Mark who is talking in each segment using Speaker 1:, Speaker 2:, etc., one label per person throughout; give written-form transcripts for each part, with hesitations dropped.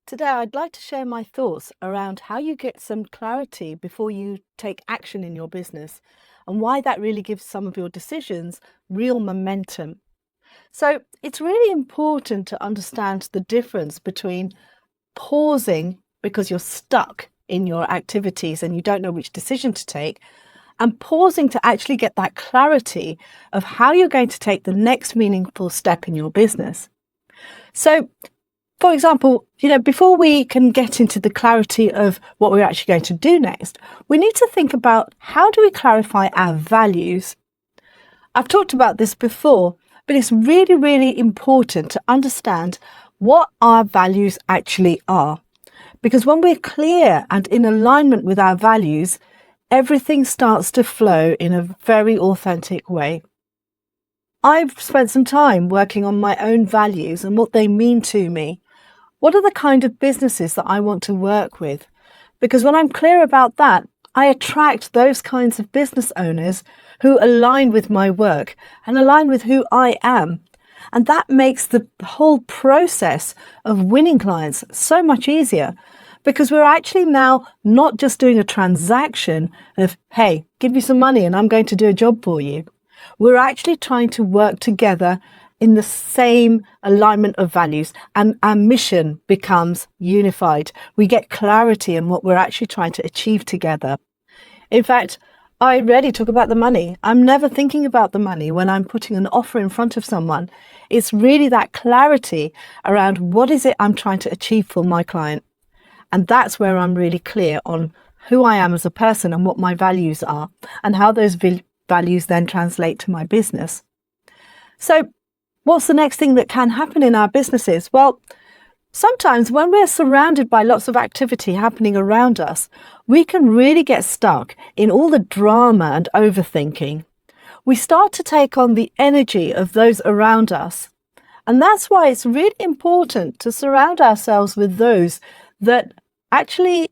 Speaker 1: Today, I'd like to share my thoughts around how you get some clarity before you take action in your business and why that really gives some of your decisions real momentum. So, it's really important to understand the difference between pausing because you're stuck in your activities and you don't know which decision to take, and pausing to actually get that clarity of how you're going to take the next meaningful step in your business. So, for example, before we can get into the clarity of what we're actually going to do next, we need to think about how do we clarify our values. I've talked about this before, but it's really, really important to understand what our values actually are. Because when we're clear and in alignment with our values, everything starts to flow in a very authentic way. I've spent some time working on my own values and what they mean to me. What are the kind of businesses that I want to work with? Because when I'm clear about that, I attract those kinds of business owners who align with my work and align with who I am. And that makes the whole process of winning clients so much easier because we're actually now not just doing a transaction of, hey, give me some money and I'm going to do a job for you. We're actually trying to work together in the same alignment of values, and our mission becomes unified. We get clarity in what we're actually trying to achieve together. In fact, I rarely talk about the money. I'm never thinking about the money when I'm putting an offer in front of someone. It's really that clarity around what is it I'm trying to achieve for my client. And that's where I'm really clear on who I am as a person and what my values are and how those values then translate to my business. So, what's the next thing that can happen in our businesses? Well, sometimes when we're surrounded by lots of activity happening around us, we can really get stuck in all the drama and overthinking. We start to take on the energy of those around us. And that's why it's really important to surround ourselves with those that actually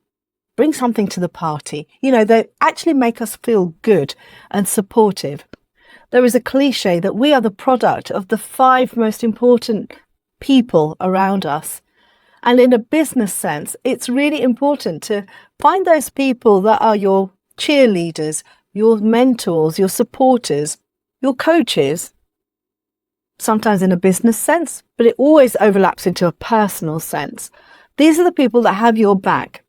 Speaker 1: bring something to the party. They actually make us feel good and supportive. There is a cliche that we are the product of the 5 most important people around us. And in a business sense, it's really important to find those people that are your cheerleaders, your mentors, your supporters, your coaches. Sometimes in a business sense, but it always overlaps into a personal sense. These are the people that have your back,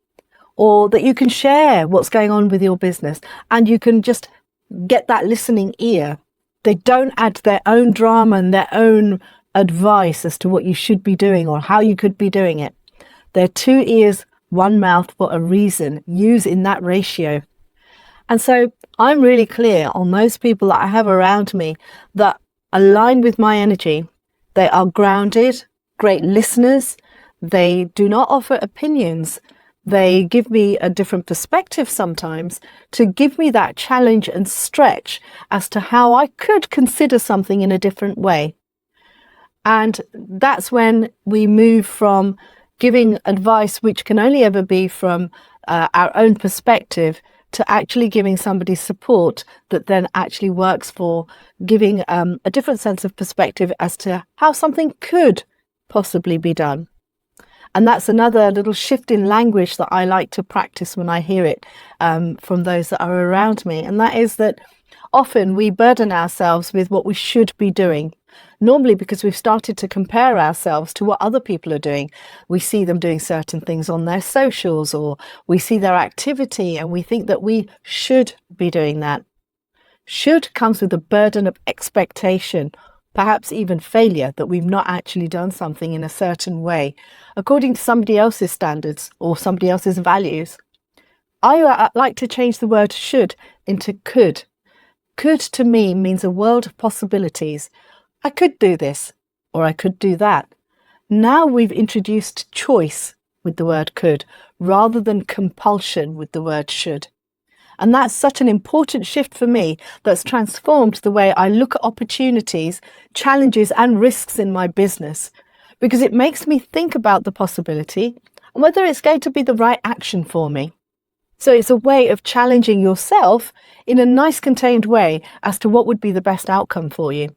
Speaker 1: or that you can share what's going on with your business and you can just get that listening ear. They don't add their own drama and their own advice as to what you should be doing or how you could be doing it. They're 2 ears, 1 mouth for a reason. Use in that ratio. And so I'm really clear on those people that I have around me that align with my energy. They are grounded, great listeners. They do not offer opinions. They give me a different perspective sometimes to give me that challenge and stretch as to how I could consider something in a different way. And that's when we move from giving advice, which can only ever be from our own perspective, to actually giving somebody support that then actually works for giving a different sense of perspective as to how something could possibly be done. And that's another little shift in language that I like to practice when I hear it from those that are around me. And that is that often we burden ourselves with what we should be doing. Normally because we've started to compare ourselves to what other people are doing. We see them doing certain things on their socials, or we see their activity and we think that we should be doing that. Should comes with a burden of expectation, perhaps even failure, that we've not actually done something in a certain way, according to somebody else's standards or somebody else's values. I like to change the word should into could. Could to me means a world of possibilities. I could do this, or I could do that. Now we've introduced choice with the word could, rather than compulsion with the word should. And that's such an important shift for me that's transformed the way I look at opportunities, challenges and risks in my business, because it makes me think about the possibility and whether it's going to be the right action for me. So it's a way of challenging yourself in a nice contained way as to what would be the best outcome for you.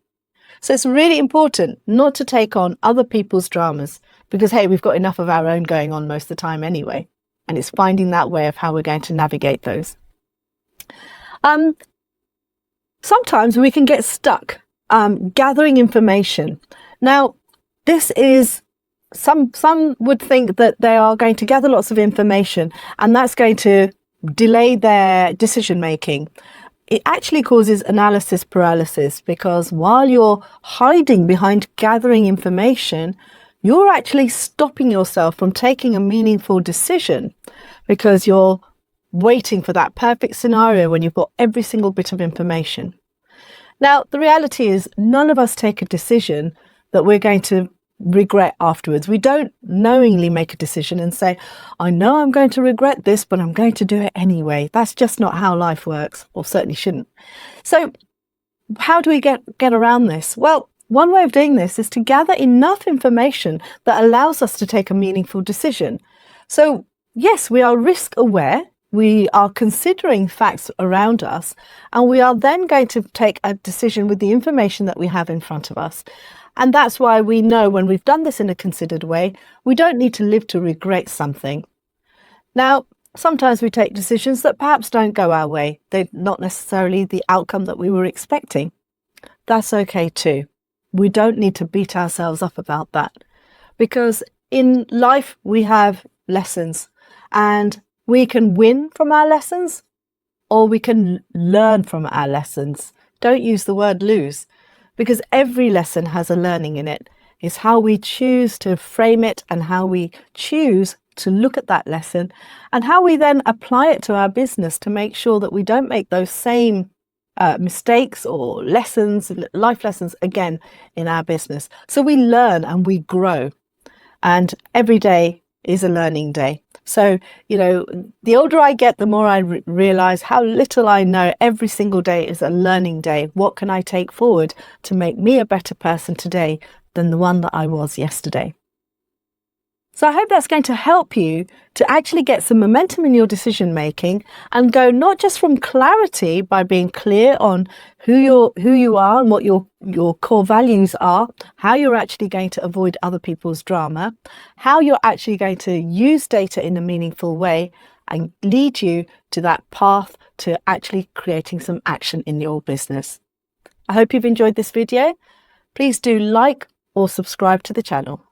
Speaker 1: So it's really important not to take on other people's dramas, because, hey, we've got enough of our own going on most of the time anyway. And it's finding that way of how we're going to navigate those. Sometimes we can get stuck gathering information. Now, this is, some would think that they are going to gather lots of information and that's going to delay their decision making. It actually causes analysis paralysis, because while you're hiding behind gathering information, you're actually stopping yourself from taking a meaningful decision, because you're waiting for that perfect scenario when you've got every single bit of information. Now, the reality is none of us take a decision that we're going to regret afterwards. We don't knowingly make a decision and say, I know I'm going to regret this, but I'm going to do it anyway. That's just not how life works, or certainly shouldn't. So how do we get around this? Well, one way of doing this is to gather enough information that allows us to take a meaningful decision. So yes, we are risk aware. We are considering facts around us, and we are then going to take a decision with the information that we have in front of us. And that's why we know when we've done this in a considered way, we don't need to live to regret something. Now, sometimes we take decisions that perhaps don't go our way. They're not necessarily the outcome that we were expecting. That's okay too. We don't need to beat ourselves up about that, because in life we have lessons, and we can win from our lessons, or we can learn from our lessons. Don't use the word lose, because every lesson has a learning in it. It's how we choose to frame it, and how we choose to look at that lesson, and how we then apply it to our business to make sure that we don't make those same mistakes or lessons, life lessons again in our business. So we learn and we grow, and every day is a learning day. So, the older I get, the more I realize how little I know. Every single day is a learning day. What can I take forward to make me a better person today than the one that I was yesterday? So I hope that's going to help you to actually get some momentum in your decision making, and go not just from clarity by being clear on who you are and what your core values are, how you're actually going to avoid other people's drama, how you're actually going to use data in a meaningful way and lead you to that path to actually creating some action in your business. I hope you've enjoyed this video. Please do like or subscribe to the channel.